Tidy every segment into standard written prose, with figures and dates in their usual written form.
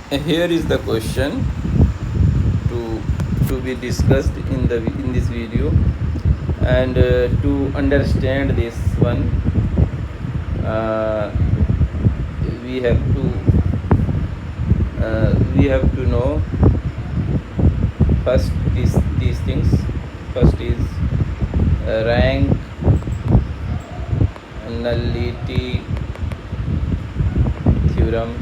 Here is the question to be discussed in this video, and to understand this one, uh, we have to know first these things. First is rank, nullity theorem.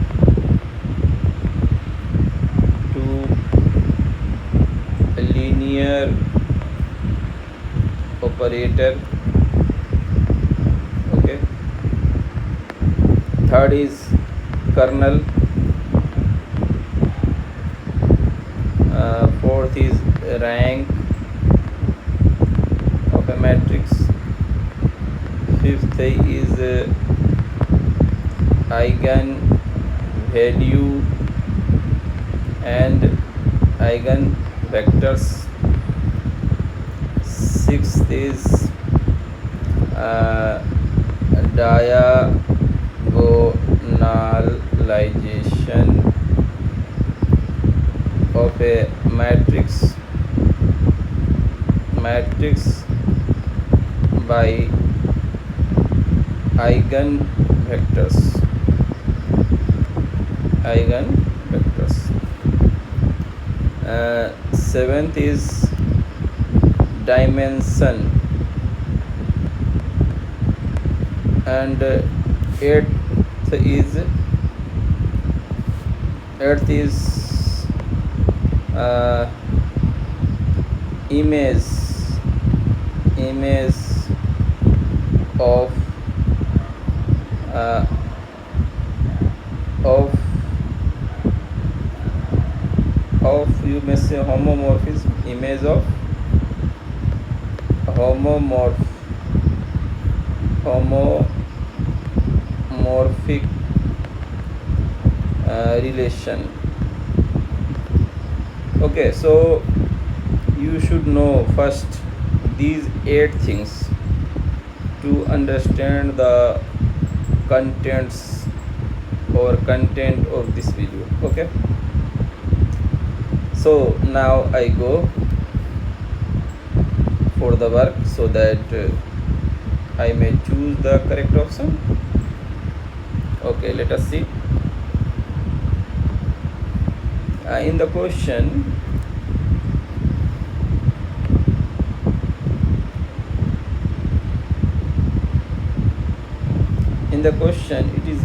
Two, linear operator. Okay. Third is kernel. Fourth is rank of a matrix. Fifth is eigen value and eigen vectors. Sixth is diagonalization of a matrix by eigenvectors. Seventh is dimension, and eighth is image of you may say homomorphism, image of homomorphic relation. Okay, so you should know first these 8 things to understand the contents or content of this video. Okay, so now I go for the work so that I may choose the correct option. Okay, let us see. In the question, it is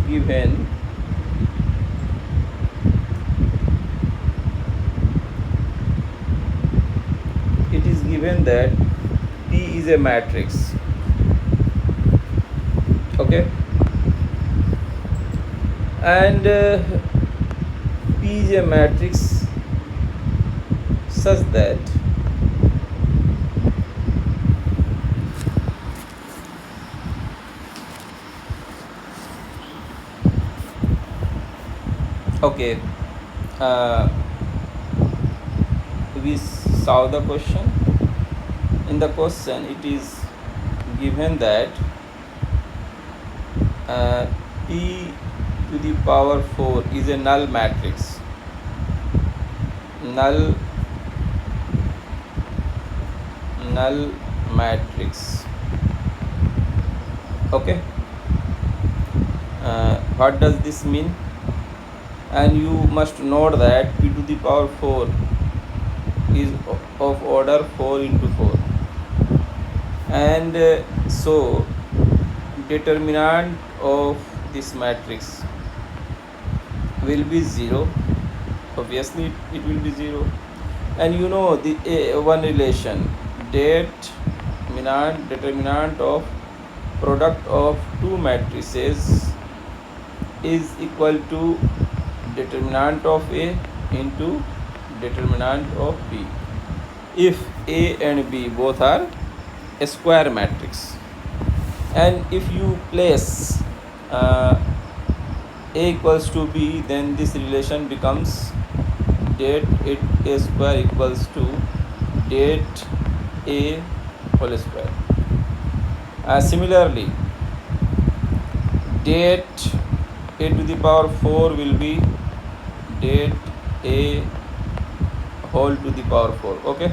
given that P is a matrix. Okay, and P is a matrix such that okay, we saw the question. In the question, it is given that P to the power 4 is a null matrix. Null matrix. Okay, what does this mean? And you must note that P to the power 4 is of order 4 into 4, and so determinant of this matrix will be 0. Obviously it will be 0, and you know the one relation, determinant of product of two matrices is equal to determinant of A into determinant of B if A and B both are a square matrix. And if you place A equals to B, then this relation becomes det A square equals to det A whole square. Similarly, det A to the power 4 will be det a whole to the power 4. Okay,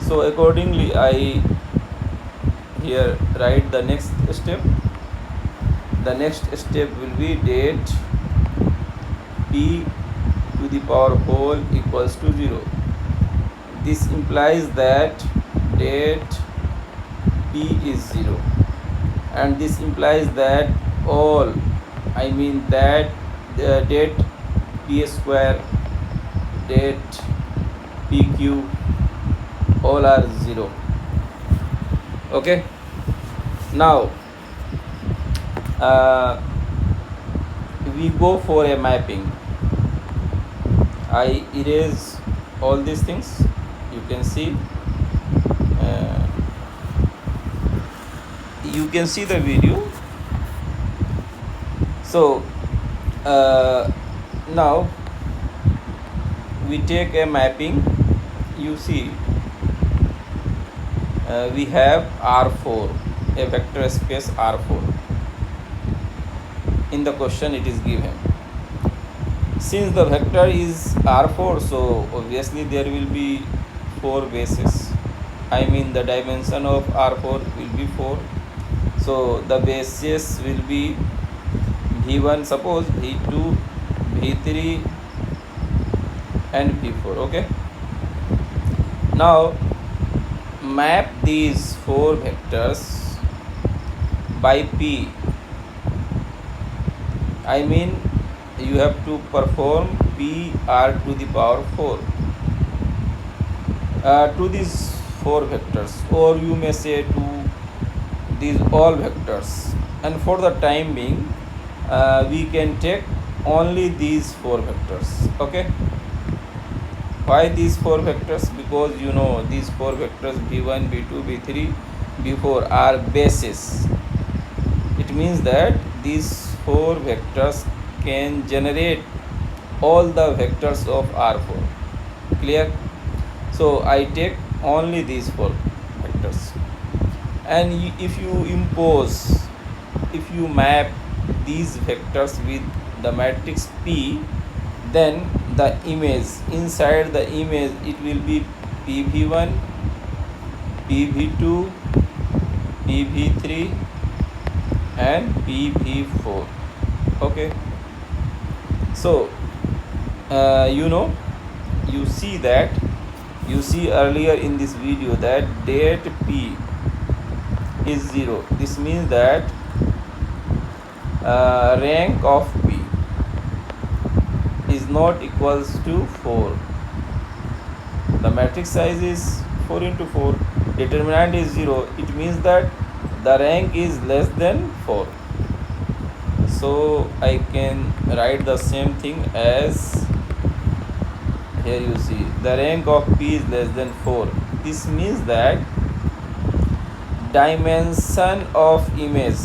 so accordingly I here write the next step. The next step will be det p to the power whole equals to 0. This implies that det p is 0, and this implies that all, I mean that det p square, det pq all are 0. Okay, now we go for a mapping. I erase all these things. You can see the video. So now we take a mapping. You see we have R4, a vector space R4. In the question it is given. Since the vector is R4, so obviously there will be 4 bases. I mean the dimension of R4 will be 4. So the bases will be V1, suppose V2, V3 and V4. Okay, now map these 4 vectors by P. I mean you have to perform P R to the power 4 to these 4 vectors, or you may say to these all vectors. And for the time being we can take only these 4 vectors. Okay, why these 4 vectors? Because you know these 4 vectors v1, v2, v3, v4 are bases. It means that these 4 vectors can generate all the vectors of R4. Clear? So I take only these 4 vectors, and if you map these vectors with the matrix P, then the image, inside the image, it will be PV1, PV2, PV3 and PV4. Okay, so you see earlier in this video that det P is 0. This means that rank of P is not equals to 4. The matrix size is 4 into 4. Determinant is 0. It means that the rank is less than 4. So I can write the same thing as here. You see the rank of P is less than 4. This means that dimension of image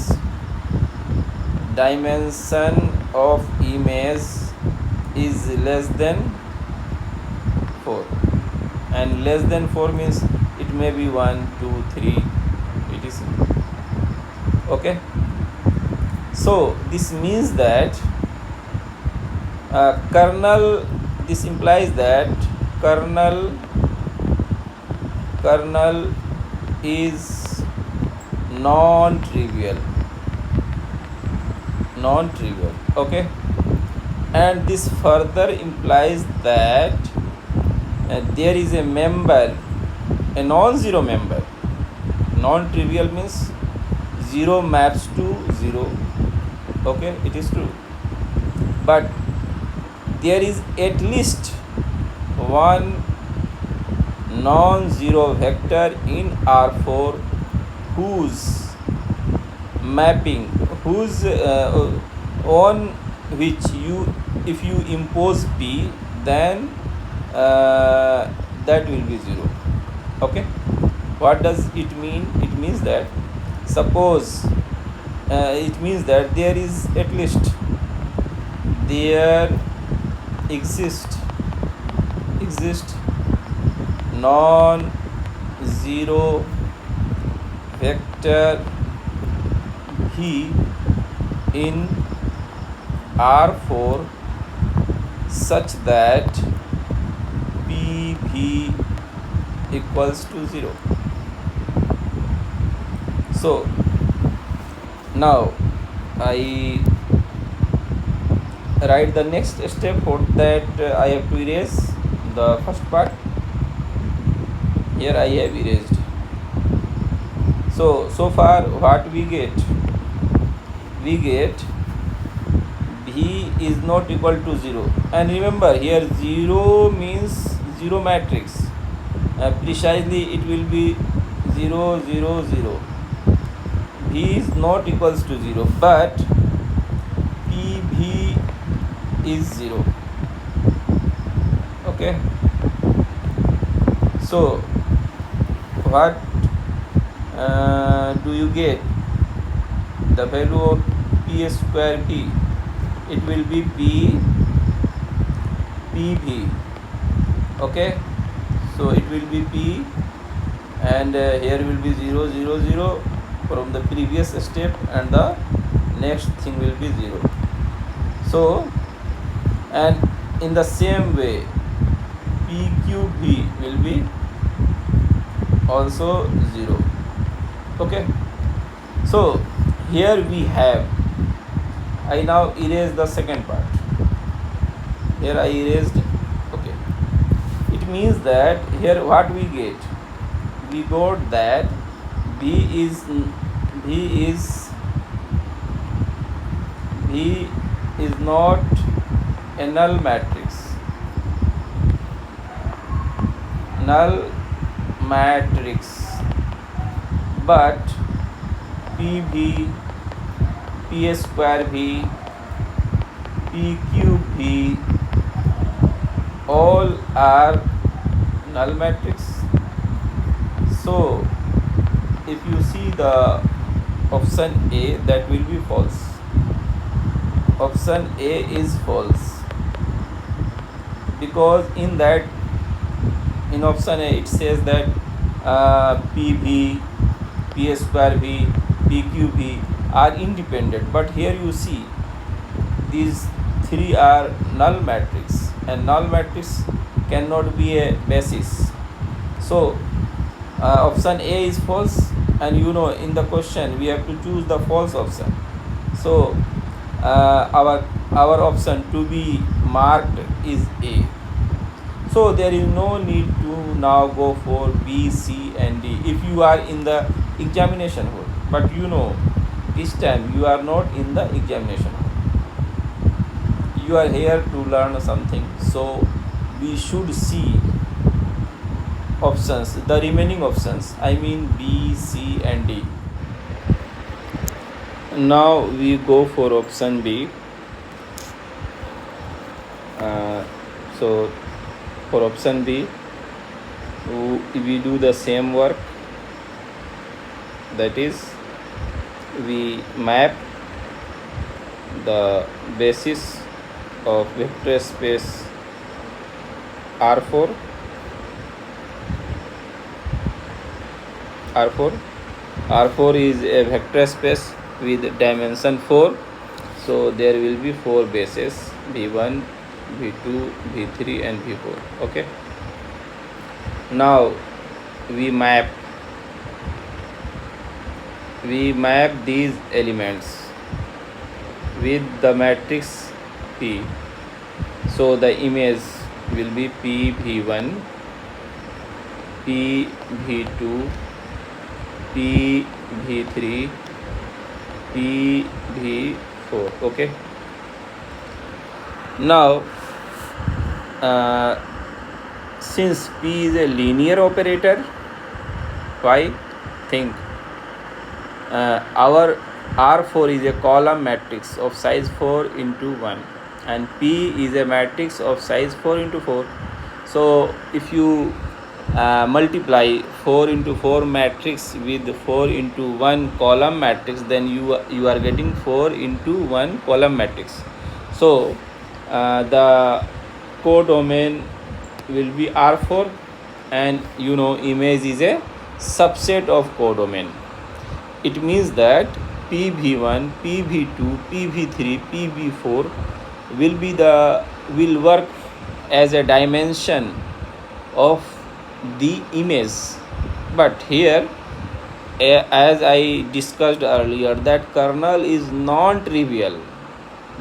is less than 4, and less than 4 means it may be 1, 2, 3, etc. Okay, so this means that kernel, this implies that kernel is non-trivial. Okay, and this further implies that there is a member, a non-zero member. Non-trivial means 0 maps to 0. Okay, it is true, but there is at least one non-zero vector in R4 whose mapping, on which if you impose P, then that will be 0. Okay, what does it mean? It means that, suppose it means that there exists non-zero vector V in R4 such that PV equals to 0. So now I write the next step. For that I have to erase the first part. Here I have erased. So far what we get V is not equal to 0, and remember here 0 means 0 matrix. Precisely it will be 0 0 0. V is not equals to 0, but PV is 0. Okay, so what do you get? The value of P square P, it will be PV. Okay, so it will be P, and here will be 0 0 0 from the previous step, and the next thing will be 0. So, and in the same way PQV will be also 0. Okay, so here we have, I now erase the second part. Here I erased. Okay, it means that here what we get, we got that V is not a null matrix. But PV, P square V, PQV all are null matrix. So if you see the option A, that will be false. Option A is false, because in option A it says that PV, P square V, PQV are independent, but here you see these three are null matrix, and null matrix cannot be a basis. So option A is false, and in the question we have to choose the false option. So our option to be marked is A. So there is no need to now go for B, C and D if you are in the examination hall. But this time you are not in the examination hall. You are here to learn something. So we should see options, the remaining options, I mean B, C and D. Now we go for option B. So for option B, we do the same work, that is we map the basis of vector space R4 is a vector space with dimension 4. So there will be 4 bases, V1, V2, V3 and V4. Okay, now we map these elements with the matrix P. So the image will be PV1, PV2, PV3, PV4. Okay, now since P is a linear operator, why? Think our R4 is a column matrix of size 4 into 1, and P is a matrix of size 4 into 4. So if you multiply 4 into 4 matrix with 4 into 1 column matrix, then you are getting 4 into 1 column matrix. So the codomain will be R4, and image is a subset of codomain. It means that PV1, PV2, PV3, PV4 will be the will work as a dimension of the image. But here, as I discussed earlier, that kernel is non-trivial.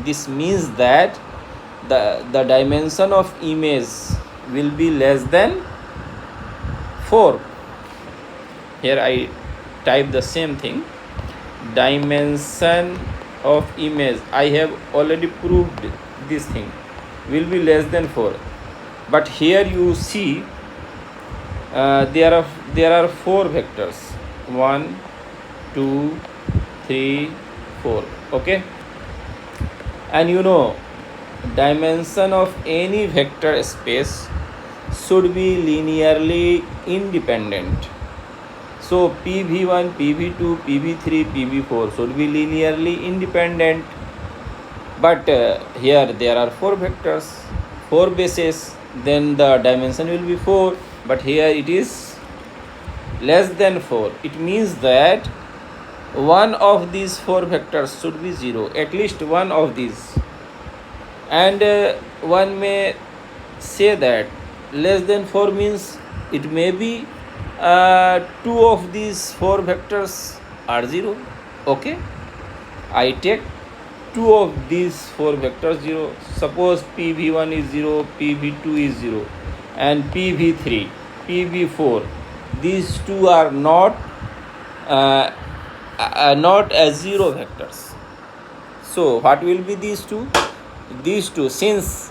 This means that the dimension of image will be less than 4. Here I type the same thing. Dimension of image, I have already proved this thing, will be less than 4. But here you see there are 4 vectors, 1 2 3 4. Okay, and you know, dimension of any vector space should be linearly independent. So PV1, PV2, PV3, PV4 should be linearly independent. But here there are 4 vectors, 4 bases, then the dimension will be 4. But here it is less than 4. It means that one of these 4 vectors should be 0, at least one of these. And one may say that less than 4 means it may be 2 of these 4 vectors are 0. Okay, I take 2 of these 4 vectors 0. Suppose PV1 is 0, PV2 is 0, and PV3, PV4. These 2 are not as 0 vectors. So what will be these 2? These 2, since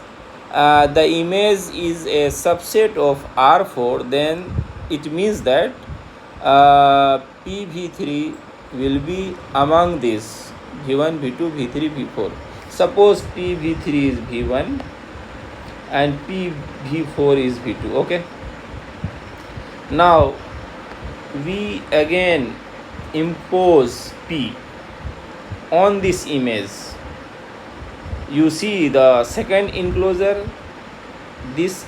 the image is a subset of R4, then it means that PV3 will be among these V1, V2, V3, V4. Suppose PV3 is V1 and PV4 is V2. Okay, now we again impose P on this image. You see the second enclosure, this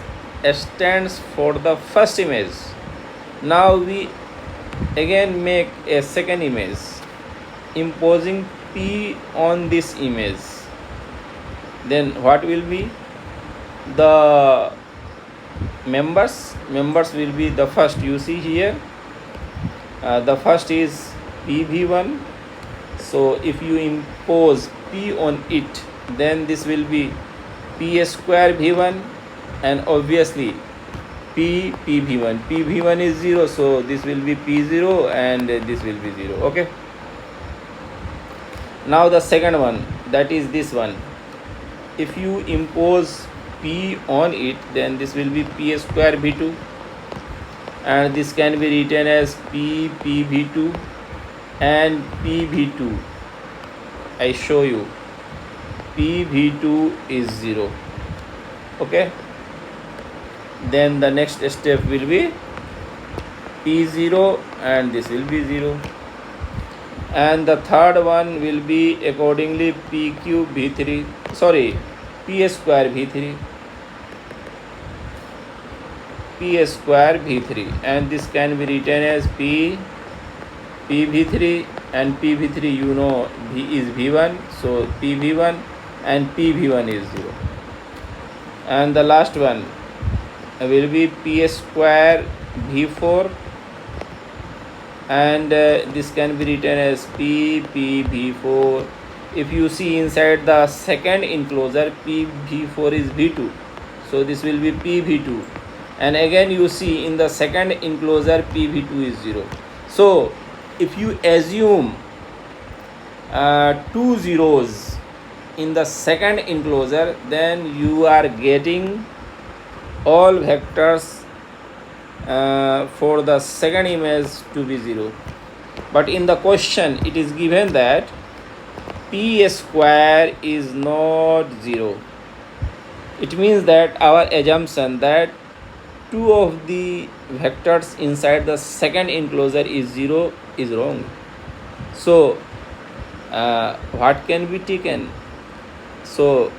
stands for the first image. Now we again make a second image, imposing P on this image. Then what will be the members? Members will be the first. You see here, the first is PV1. So if you impose P on it, then this will be P square V1, and obviously PV1. PV1 is 0, so this will be P0 and this will be 0. Okay, now the second one, that is this one. If you impose P on it, then this will be P square V2, and this can be written as PV2 and PV2. I show you, PV2 is 0. Okay, then the next step will be P0 and this will be 0, and the third one will be accordingly PQ V3, sorry, P square V3, P square V3, and this can be written as PV3, and PV3 you know V is V1, so PV1 and PV1 is 0, and the last one will be P square V4, and this can be written as PV4. If you see inside the second enclosure, PV4 is V2, so this will be PV2, and again you see in the second enclosure PV2 is 0. So if you assume 2 zeros in the second enclosure, then you are getting all vectors for the second image to be 0. But in the question it is given that P square is not 0. It means that our assumption that 2 of the vectors inside the second enclosure is 0 is wrong. So what can be taken? So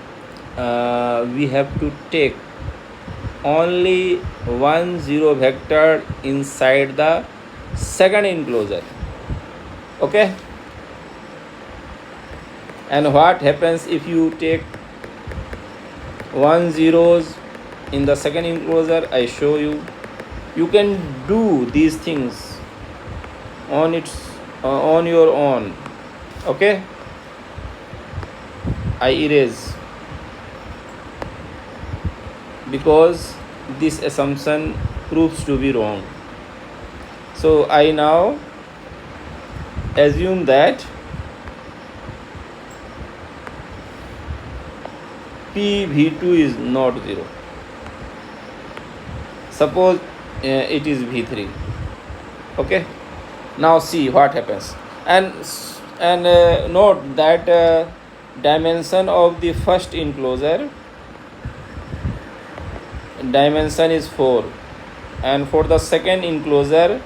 we have to take only 1 0 vector inside the second enclosure. Okay, and what happens if you take 1 zeros in the second enclosure. I show you. You can do these things on on your own. Okay, I erase because this assumption proves to be wrong. So I now assume that PV2 is not 0. Suppose it is V3. Okay, now see what happens. And note that dimension of the first enclosure dimension is 4, and for the second enclosure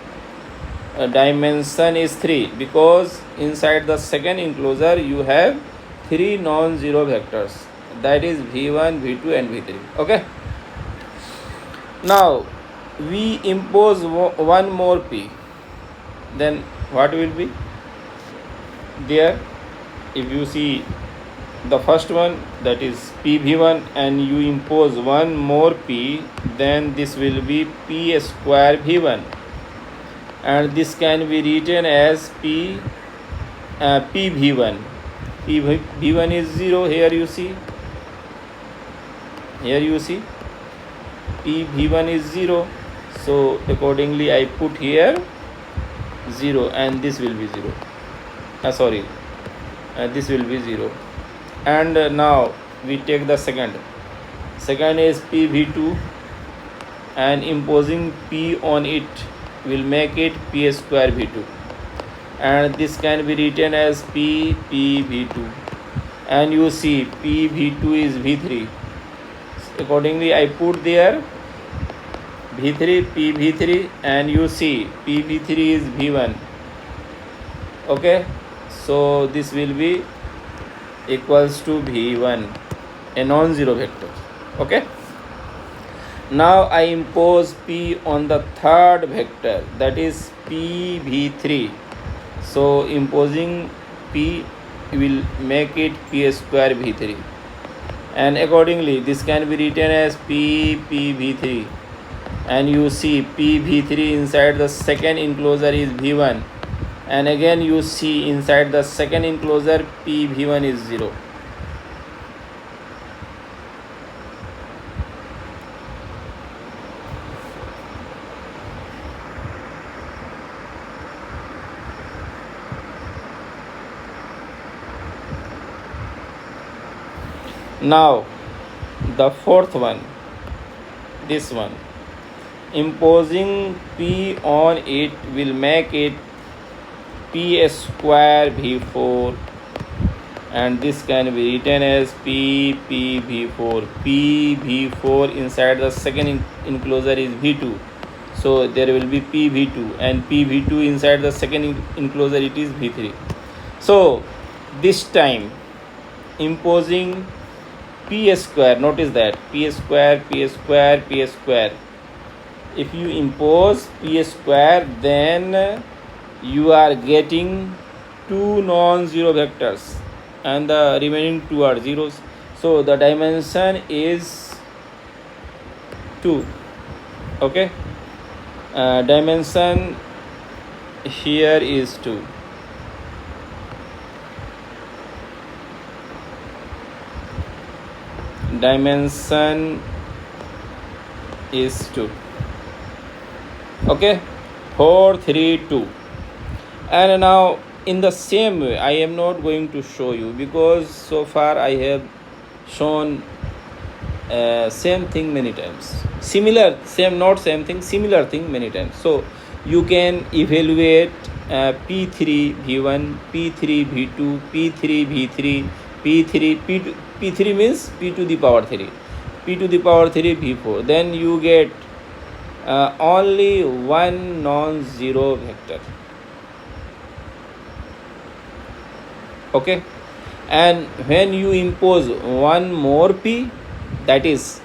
dimension is 3, because inside the second enclosure you have 3 non-zero vectors, that is v1, v2 and v3. Okay, now we impose one more p, then what will be there? If you see the first one, that is pv1, and you impose one more p, then this will be p square v1, and this can be written as pv1. pv1 is 0. Here you see pv1 is 0, so accordingly I put here 0, and this will be 0. This will be 0. And now we take the second is pv2, and imposing p on it will make it p square v2, and this can be written as pv2, and you see pv2 is v3. Accordingly I put there v3, pv3, and you see pv3 is v1. Okay, so this will be equals to v1, a non-zero vector. Okay, now I impose p on the third vector, that is pv3. So imposing p will make it p square v3, and accordingly this can be written as pv3, and you see pv3 inside the second enclosure is v1, and again you see inside the second enclosure pv1 is 0. Now the fourth one, this one, imposing p on it will make it p square v4, and this can be written as pv4. pv4 inside the second enclosure is v2, so there will be pv2, and pv2 inside the second enclosure it is v3. So this time imposing p square, notice that p square, if you impose p square, then you are getting 2 non-zero vectors, and the remaining 2 are zeros, so the dimension is 2. Okay, dimension here is 2. Dimension is 2. Okay, 4 3 2. And now in the same way, I am not going to show you, because so far I have shown same thing many times, similar thing many times. So you can evaluate p3 v1, p3 v2, p3 v3, p3 means p to the power 3, p to the power 3 v4, then you get only one non-zero vector. Okay, and when you impose one more p, that is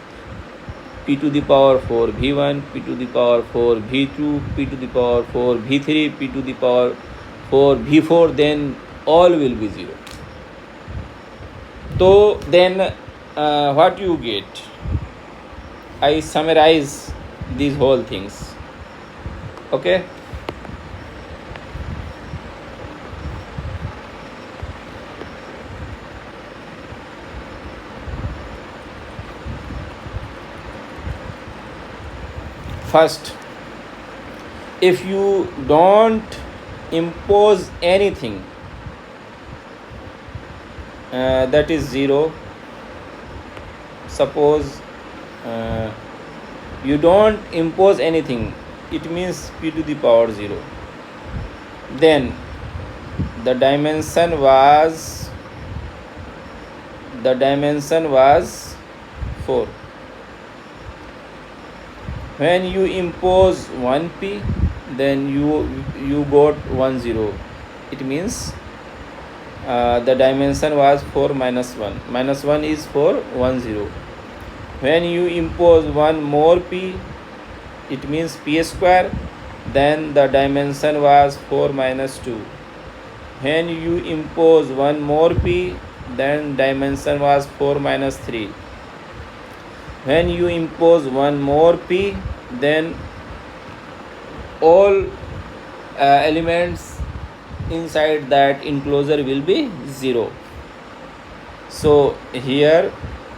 p to the power 4 v1, p to the power 4 v2, p to the power 4 v3, p to the power 4 v4, then all will be 0. So then what you get? I summarize these whole things. Okay. First, if you don't impose anything, that is 0. Suppose you don't impose anything, it means p to the power 0. Then the dimension was 4. When you impose 1p, then you got 1 0. It means the dimension was 4 minus 1. Minus 1 is 4, 1 0. When you impose 1 more p, it means p square, then the dimension was 4 minus 2. When you impose 1 more p, then dimension was 4 minus 3. When you impose 1 more p, then all elements inside that enclosure will be 0. So here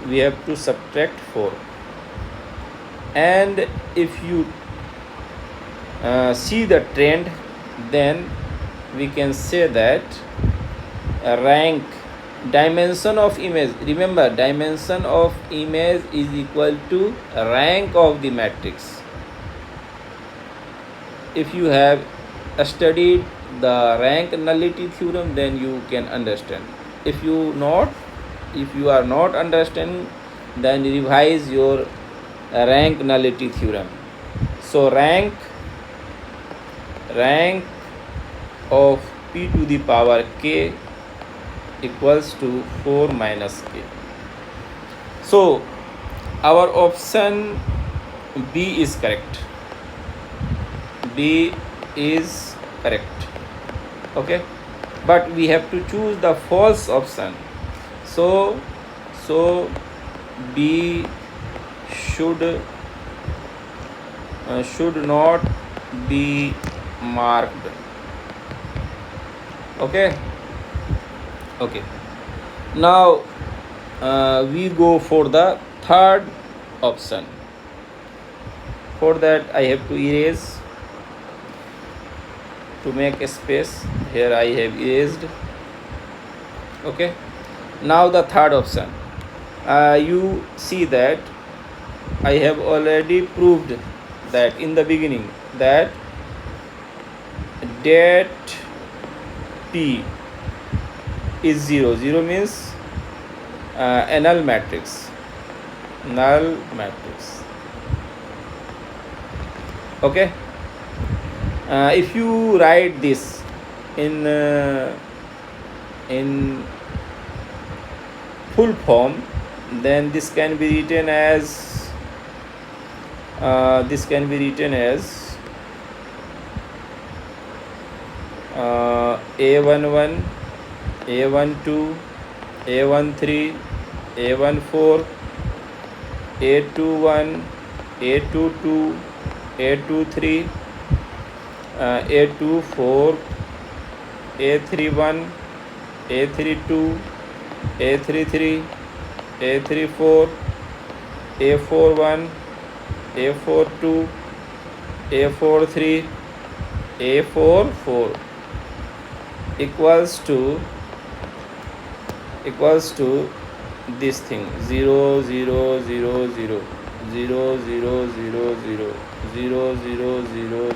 we have to subtract 4. And if you see the trend, then we can say that rank, dimension of image, remember dimension of image is equal to rank of the matrix. If you have studied the rank nullity theorem, then you can understand. If you are not understanding, then revise your rank nullity theorem. So rank of p to the power k equals to 4 minus k. So our option B is correct. B is correct. Okay, but we have to choose the false option. So B should not be marked. Okay. Now we go for the third option. For that I have to erase, to make a space. Here I have erased. Okay, now the third option. You see that I have already proved that in the beginning that det p is 0. 0 means a null matrix. Okay. If you write this in full form, then this can be written as A11, A12, A13, A14, A21, A22, A23, A24, A31, A32, A33, A34, A41, A42, A43, A44 equals to this thing 0 0 0 0 0 0 0 0 0 0 0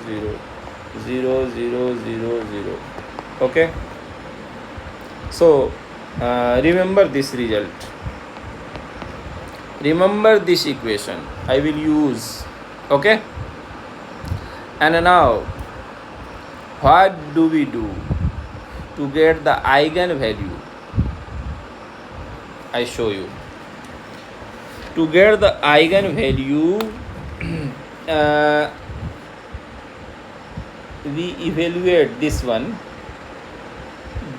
0 0 0 0 0. Okay, so remember this result, remember this equation I will use. Okay, and now what do we do to get the eigenvalue? I show you. To get the eigenvalue, we evaluate this one,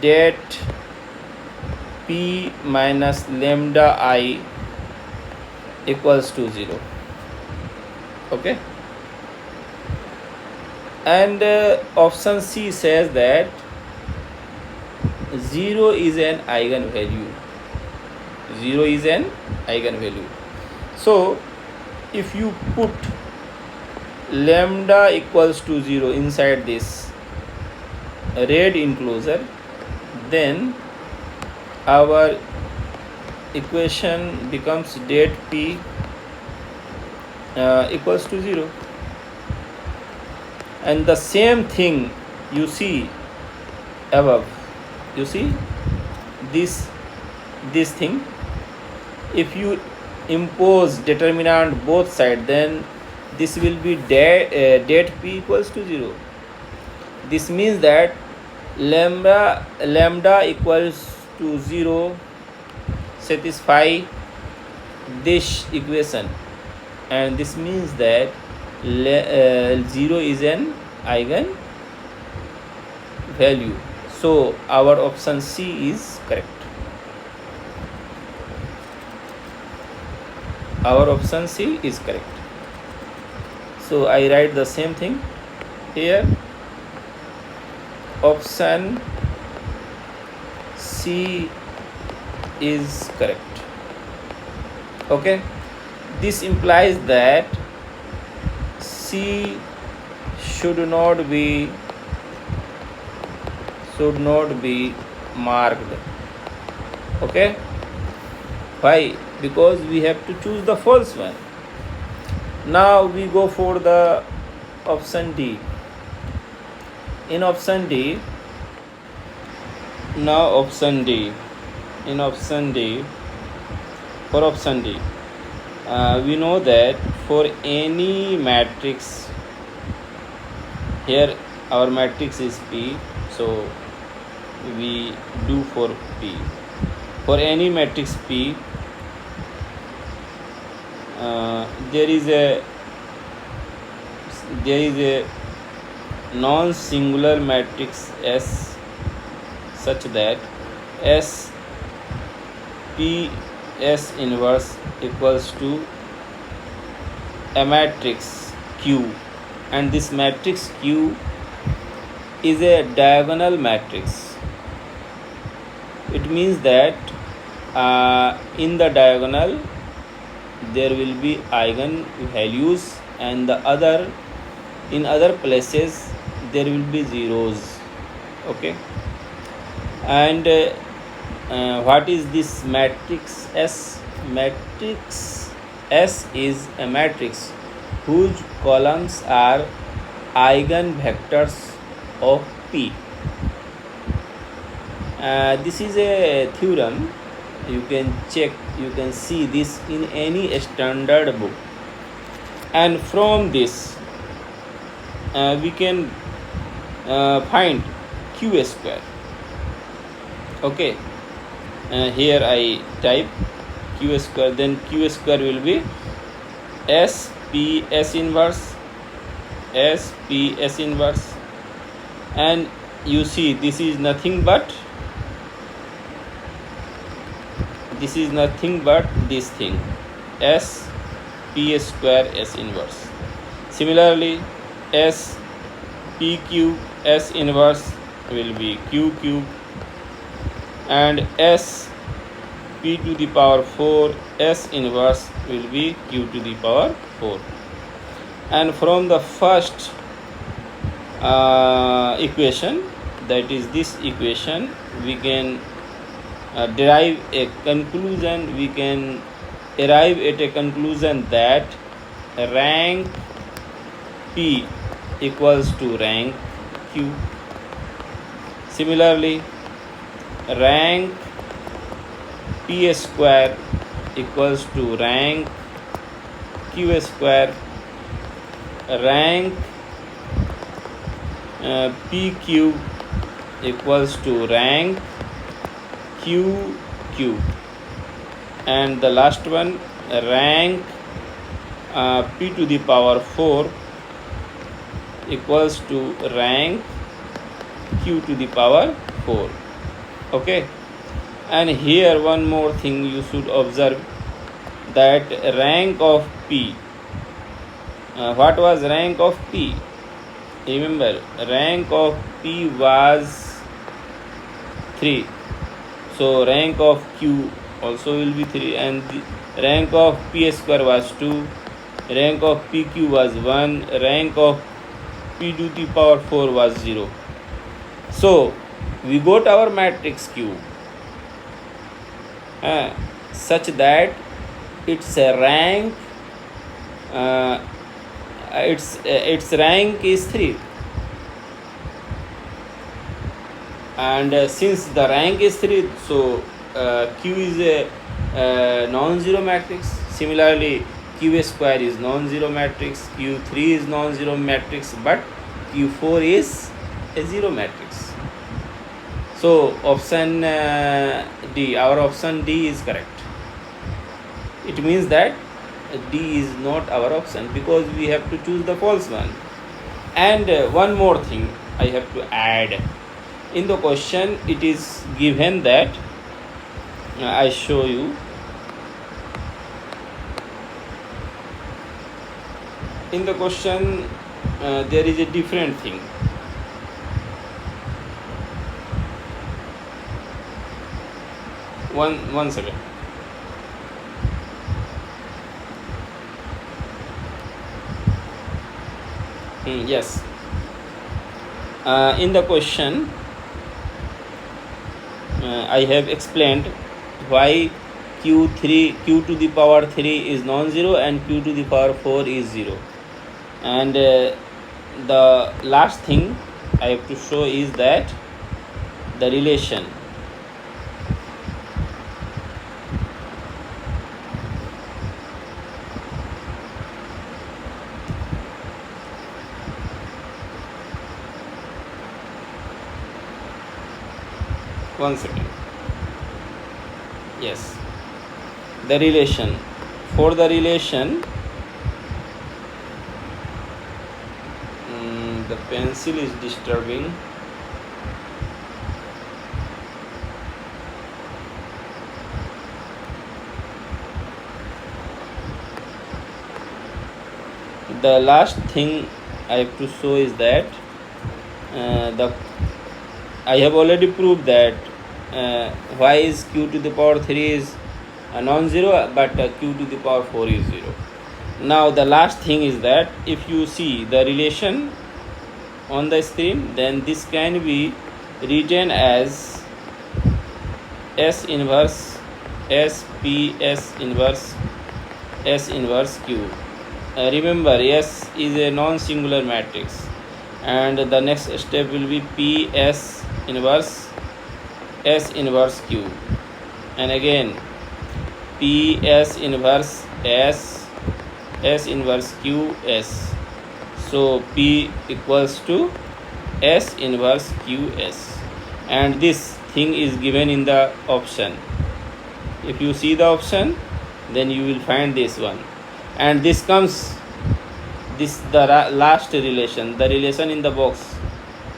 det p minus lambda I equals to 0. Okay, and option C says that 0 is an eigenvalue. 0 is an eigenvalue. So if you put lambda equals to 0 inside this red enclosure, then our equation becomes det P equals to 0. And the same thing you see above. You see this thing. If you impose determinant both sides, then this will be det P equals to 0. This means that lambda equals to 0 satisfy this equation, and this means that 0 is an eigen value. So our option C is correct. Our option C is correct. So I write the same thing here. Option C is correct. Okay, this implies that C should not be marked. Okay, why? Because we have to choose the false one. Now we go for the option D. In option D, for option D, we know that for any matrix, here our matrix is P, so we do for P. For any matrix P, there is a non-singular matrix S such that S P S inverse equals to a matrix Q, and this matrix Q is a diagonal matrix. It means that in the diagonal there will be eigen values, and in other places there will be zeros. Okay, and what is this matrix S? Matrix S is a matrix whose columns are eigenvectors of P. This is a theorem. You can check, you can see this in any standard book, and from this we can find Q square. Okay, here I type Q square, then Q square will be S P S inverse, and you see this is nothing but this thing, S P square S inverse. Similarly, S P Q S inverse will be Q cube, and S P to the power 4 S inverse will be Q to the power 4. And from the first equation, that is this equation, we can derive a conclusion. We can arrive at a conclusion that rank P equals to rank Q. Similarly, rank P square equals to rank Q square. Rank P cube equals to rank Q cube. And the last one, rank P to the power 4 equals to rank Q to the power 4. Okay, and here one more thing you should observe, that rank of P. What was rank of P? Remember, rank of P was 3. So rank of Q also will be 3, and the rank of P square was 2. Rank of PQ was 1. Rank of P to the power 4 was 0. So we got our matrix Q such that its rank its rank is 3, and since the rank is 3, so Q is a non-zero matrix. Similarly, Q square is non-zero matrix, Q3 is non-zero matrix, but Q4 is a zero matrix. So option D, our option D is correct. It means that D is not our option because we have to choose the false one. And one more thing I have to add. In the question it is given that I show you. In the question there is a different thing. One second. Yes. In the question I have explained why Q to the power 3 is non-zero and Q to the power 4 is 0. And the last thing I have to show is that the relation one second. Yes, the relation. For the relation, the pencil is disturbing. The last thing I have to show is that I have already proved that why is Q to the power 3 is non-zero, but Q to the power 4 is 0. Now the last thing is that if you see the relation on the screen, then this can be written as S inverse SP S inverse Q. Remember, S is a non-singular matrix, and the next step will be P S inverse S inverse Q, and again P S inverse S inverse Q S. So P equals to S inverse Q S, and this thing is given in the option. If you see the option, then you will find this one, and this comes the last relation. The relation in the box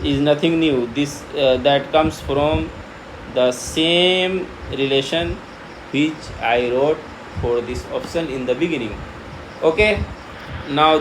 is nothing new. This that comes from the same relation which I wrote for this option in the beginning. Okay, now